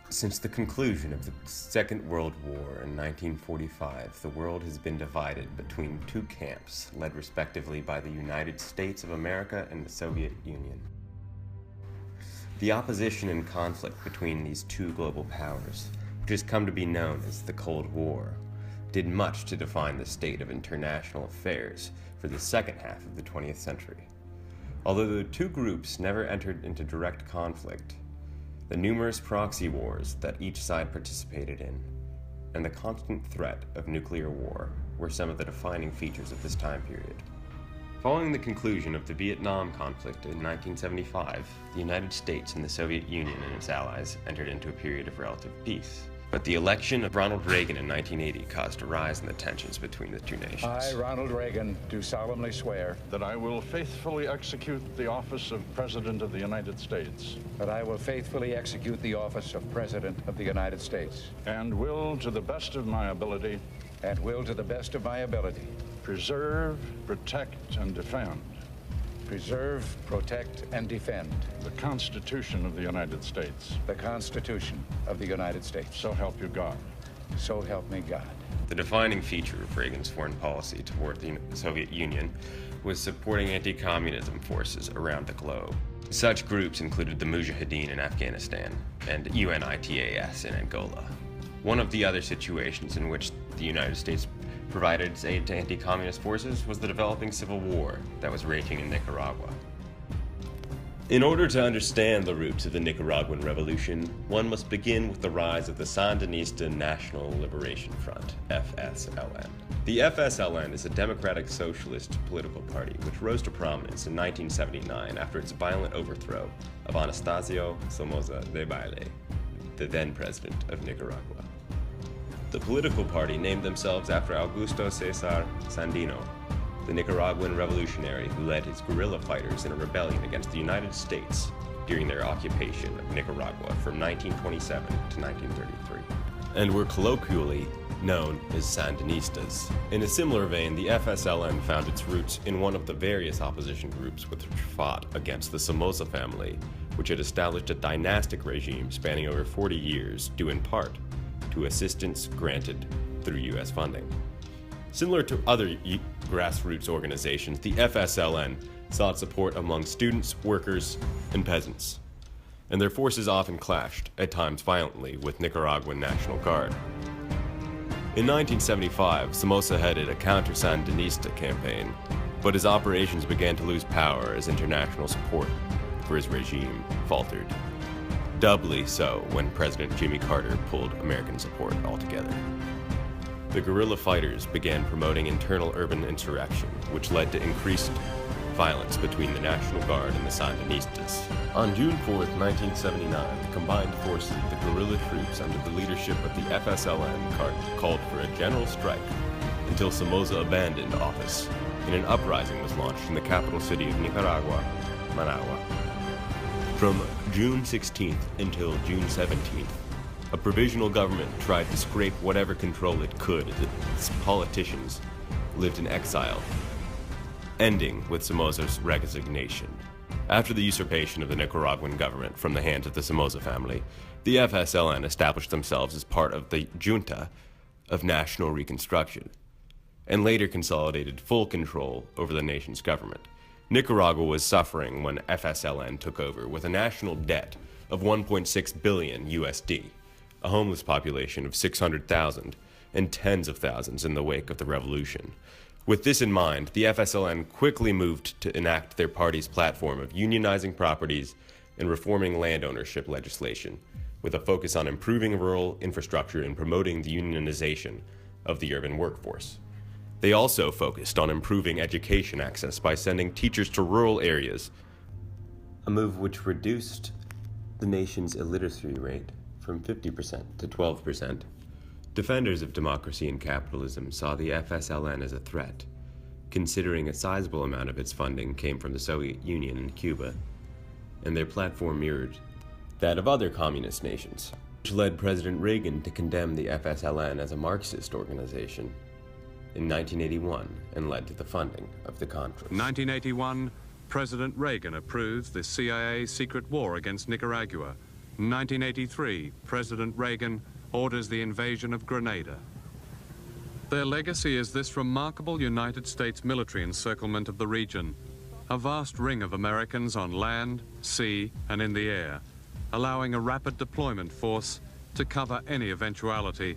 Since the conclusion of the Second World War in 1945, the world has been divided between two camps, led respectively by the United States of America and the Soviet Union. The opposition and conflict between these two global powers, which has come to be known as the Cold War, did much to define the state of international affairs for the second half of the 20th century. Although the two groups never entered into direct conflict, the numerous proxy wars that each side participated in, and the constant threat of nuclear war were some of the defining features of this time period. Following the conclusion of the Vietnam conflict in 1975, the United States and the Soviet Union and its allies entered into a period of relative peace. But the election of Ronald Reagan in 1980 caused a rise in the tensions between the two nations. I, Ronald Reagan, do solemnly swear that I will faithfully execute the office of President of the United States. that I will faithfully execute the office of President of the United States And will, to the best of my ability, and will, to the best of my ability, preserve, protect, and defend preserve, protect, and defend the Constitution of the United States. the Constitution of the United States. So help you God. So help me God. The defining feature of Reagan's foreign policy toward the Soviet Union was supporting anti-communism forces around the globe. Such groups included the Mujahideen in Afghanistan and UNITAS in Angola. One of the other situations in which the United States provided its aid to anti-communist forces was the developing civil war that was raging in Nicaragua. In order to understand the roots of the Nicaraguan Revolution, one must begin with the rise of the Sandinista National Liberation Front, FSLN. The FSLN is a democratic socialist political party which rose to prominence in 1979 after its violent overthrow of Anastasio Somoza Debayle, the then president of Nicaragua. The political party named themselves after Augusto Cesar Sandino, the Nicaraguan revolutionary who led his guerrilla fighters in a rebellion against the United States during their occupation of Nicaragua from 1927 to 1933, and were colloquially known as Sandinistas. In a similar vein, the FSLN found its roots in one of the various opposition groups which fought against the Somoza family, which had established a dynastic regime spanning over 40 years, due in part to assistance granted through U.S. funding. Similar to other grassroots organizations, the FSLN sought support among students, workers, and peasants, and their forces often clashed, at times violently, with Nicaraguan National Guard. In 1975, Somoza headed a counter-Sandinista campaign, but his operations began to lose power as international support for his regime faltered. Doubly so when President Jimmy Carter pulled American support altogether. The guerrilla fighters began promoting internal urban insurrection, which led to increased violence between the National Guard and the Sandinistas. On June 4, 1979, the combined forces of the guerrilla troops under the leadership of the FSLN called for a general strike until Somoza abandoned office, and an uprising was launched in the capital city of Nicaragua, Managua. From June 16th until June 17th, a provisional government tried to scrape whatever control it could as its politicians lived in exile, ending with Somoza's resignation. After the usurpation of the Nicaraguan government from the hands of the Somoza family, the FSLN established themselves as part of the Junta of National Reconstruction, and later consolidated full control over the nation's government. Nicaragua was suffering when FSLN took over with a national debt of 1.6 billion USD, a homeless population of 600,000, and tens of thousands in the wake of the revolution. With this in mind, the FSLN quickly moved to enact their party's platform of unionizing properties and reforming land ownership legislation, with a focus on improving rural infrastructure and promoting the unionization of the urban workforce. They also focused on improving education access by sending teachers to rural areas, a move which reduced the nation's illiteracy rate from 50% to 12%. Defenders of democracy and capitalism saw the FSLN as a threat, considering a sizable amount of its funding came from the Soviet Union and Cuba, and their platform mirrored that of other communist nations, which led President Reagan to condemn the FSLN as a Marxist organization in 1981 and led to the funding of the Contras. In 1981, President Reagan approves the CIA secret war against Nicaragua, In 1983, President Reagan orders the invasion of Grenada. Their legacy is this remarkable United States military encirclement of the region, a vast ring of Americans on land, sea, and in the air, allowing a rapid deployment force to cover any eventuality,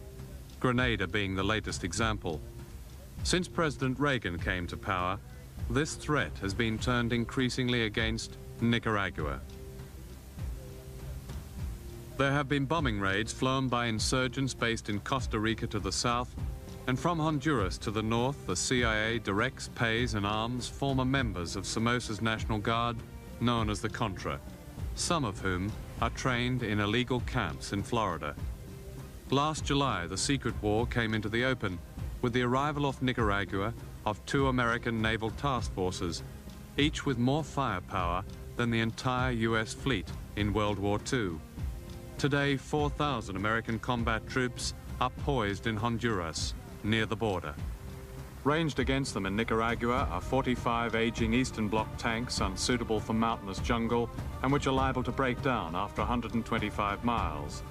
Grenada being the latest example. Since President Reagan came to power, this threat has been turned increasingly against Nicaragua. There have been bombing raids flown by insurgents based in Costa Rica to the south, and from Honduras to the north, the CIA directs, pays, and arms former members of Somoza's National Guard, known as the Contra, some of whom are trained in illegal camps in Florida. Last July, the secret war came into the open with the arrival off Nicaragua of 2 American naval task forces, each with more firepower than the entire US fleet in World War II. Today, 4,000 American combat troops are poised in Honduras, near the border. Ranged against them in Nicaragua are 45 aging Eastern Bloc tanks unsuitable for mountainous jungle and which are liable to break down after 125 miles,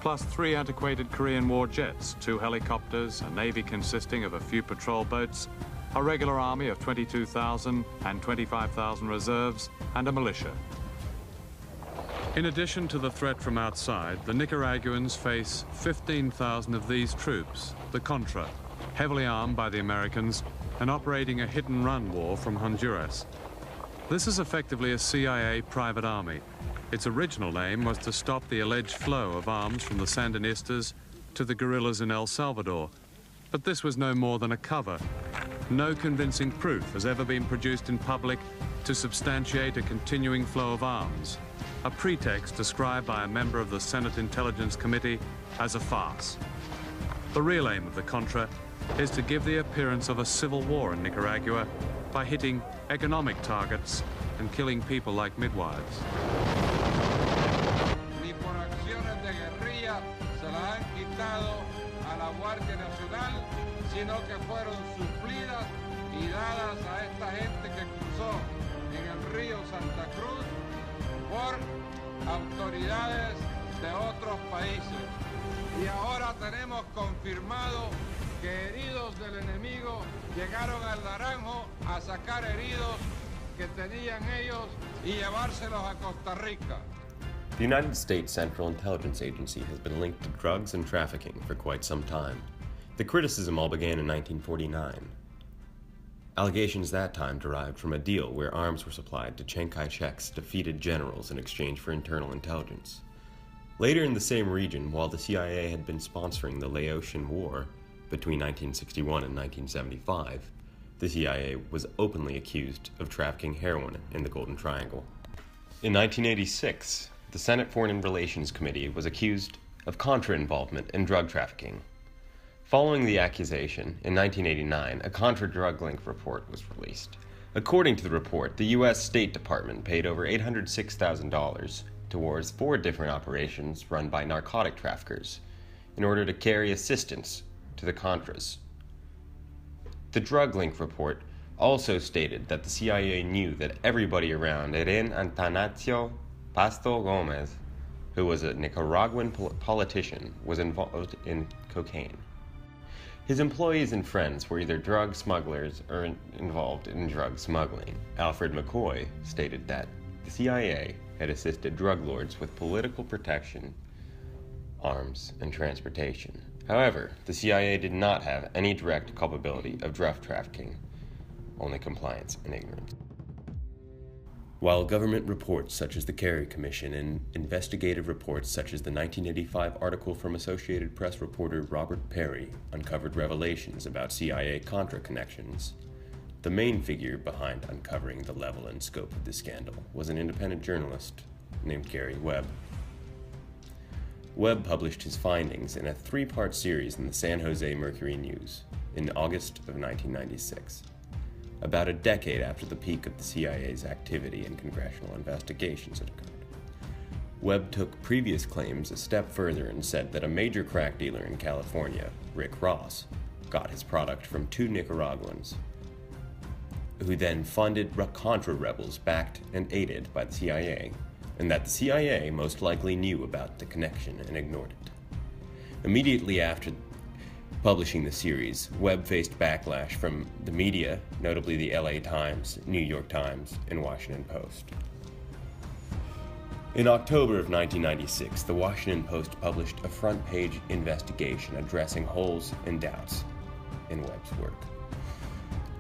plus 3 antiquated Korean War jets, 2 helicopters, a navy consisting of a few patrol boats, a regular army of 22,000 and 25,000 reserves, and a militia. In addition to the threat from outside, the Nicaraguans face 15,000 of these troops, the Contra, heavily armed by the Americans and operating a hit-and-run war from Honduras. This is effectively a CIA private army. Its original aim was to stop the alleged flow of arms from the Sandinistas to the guerrillas in El Salvador. But this was no more than a cover. No convincing proof has ever been produced in public to substantiate a continuing flow of arms, a pretext described by a member of the Senate Intelligence Committee as a farce. The real aim of the Contra is to give the appearance of a civil war in Nicaragua by hitting economic targets and killing people like midwives. Ni por acciones de guerrilla se las han quitado a la Guardia Nacional, sino que fueron suplidas y dadas a esta gente que cruzó en el río Santa Cruz por autoridades de otros países. Y ahora tenemos confirmado que heridos del enemigo llegaron al Naranjo a sacar heridos que tenían ellos y llevárselos a Costa Rica. The United States Central Intelligence Agency has been linked to drugs and trafficking for quite some time. The criticism all began in 1949. Allegations that time derived from a deal where arms were supplied to Chiang Kai-shek's defeated generals in exchange for internal intelligence. Later in the same region, while the CIA had been sponsoring the Laotian War between 1961 and 1975, the CIA was openly accused of trafficking heroin in the Golden Triangle. In 1986, the Senate Foreign Relations Committee was accused of Contra involvement in drug trafficking. Following the accusation, in 1989, a Contra drug link report was released. According to the report, the U.S. State Department paid over $806,000 towards 4 different operations run by narcotic traffickers in order to carry assistance to the Contras. The drug link report also stated that the CIA knew that everybody around Heren Atanasio Pasto Gomez, who was a Nicaraguan politician, was involved in cocaine. His employees and friends were either drug smugglers or involved in drug smuggling. Alfred McCoy stated that the CIA had assisted drug lords with political protection, arms, and transportation. However, the CIA did not have any direct culpability of drug trafficking, only compliance and ignorance. While government reports such as the Kerry Commission and investigative reports such as the 1985 article from Associated Press reporter Robert Perry uncovered revelations about CIA-Contra connections, the main figure behind uncovering the level and scope of the scandal was an independent journalist named Gary Webb. Webb published his findings in a 3-part series in the San Jose Mercury News in August of 1996. About a decade after the peak of the CIA's activity in congressional investigations had occurred. Webb took previous claims a step further and said that a major crack dealer in California, Rick Ross, got his product from 2 Nicaraguans, who then funded Contra rebels backed and aided by the CIA, and that the CIA most likely knew about the connection and ignored it. Immediately after publishing the series, Webb faced backlash from the media, notably the LA Times, New York Times, and Washington Post. In October of 1996, the Washington Post published a front-page investigation addressing holes and doubts in Webb's work.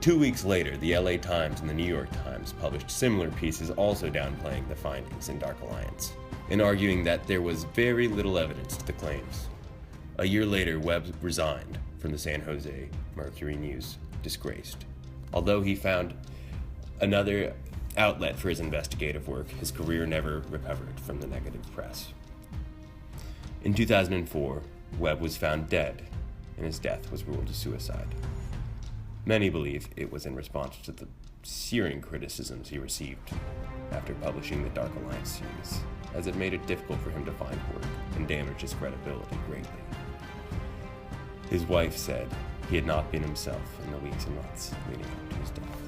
2 weeks later, the LA Times and the New York Times published similar pieces also downplaying the findings in Dark Alliance, and arguing that there was very little evidence to the claims. A year later, Webb resigned from the San Jose Mercury News, disgraced. Although he found another outlet for his investigative work, his career never recovered from the negative press. In 2004, Webb was found dead, and his death was ruled a suicide. Many believe it was in response to the searing criticisms he received after publishing the Dark Alliance series, as it made it difficult for him to find work and damaged his credibility greatly. His wife said he had not been himself in the weeks and months leading up to his death.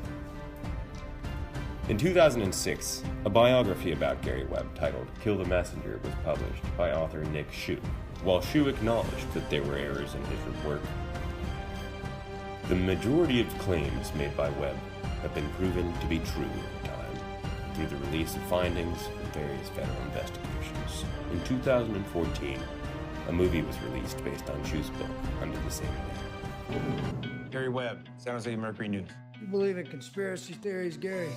In 2006, a biography about Gary Webb titled Kill the Messenger was published by author Nick Shue. While Shue acknowledged that there were errors in his work, the majority of claims made by Webb have been proven to be true over time through the release of findings from various federal investigations. In 2014, a movie was released based on Shue's book under the same name. Gary Webb, San Jose Mercury News. You believe in conspiracy theories, Gary?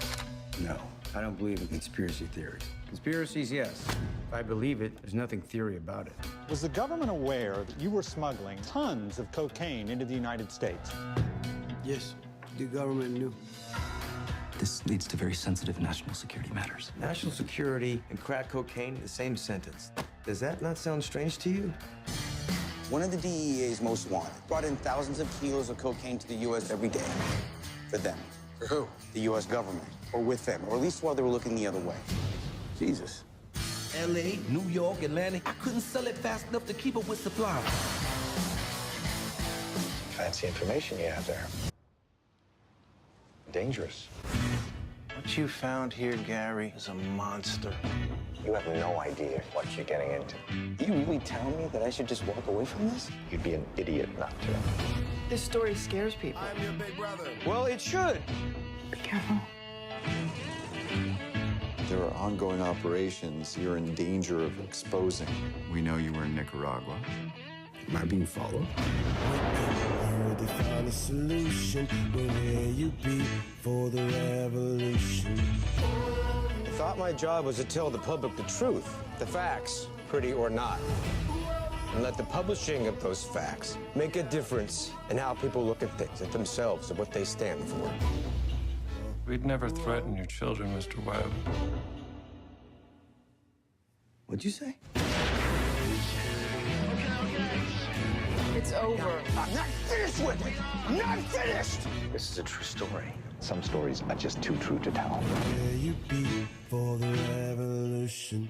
No, I don't believe in conspiracy theories. Conspiracies, yes. If I believe it, there's nothing theory about it. Was the government aware that you were smuggling tons of cocaine into the United States? Yes, the government knew. This leads to very sensitive national security matters. National security and crack cocaine, the same sentence. Does that not sound strange to you? One of the DEA's most wanted brought in thousands of kilos of cocaine to the U.S. every day. For them. For who? The U.S. government. Or with them. Or at least while they were looking the other way. Jesus. L.A., New York, Atlanta. I couldn't sell it fast enough to keep up with supply. Fancy information you have there. Dangerous. What you found here, Gary, is a monster. You have no idea what you're getting into. You really tell me that I should just walk away from this? You'd be an idiot not to. This story scares people. I'm your big brother. Well, it should. Be careful. There are ongoing operations you're in danger of exposing. We know you were in Nicaragua. Am I being followed? They found a solution. Where you be for the revolution? I thought my job was to tell the public the truth, the facts, pretty or not. And let the publishing of those facts make a difference in how people look at things, at themselves, and what they stand for. We'd never threaten your children, Mr. Webb. What'd you say? It's over. I'm not finished with it! Not finished! This is a true story. Some stories are just too true to tell. Where you be for the revolution?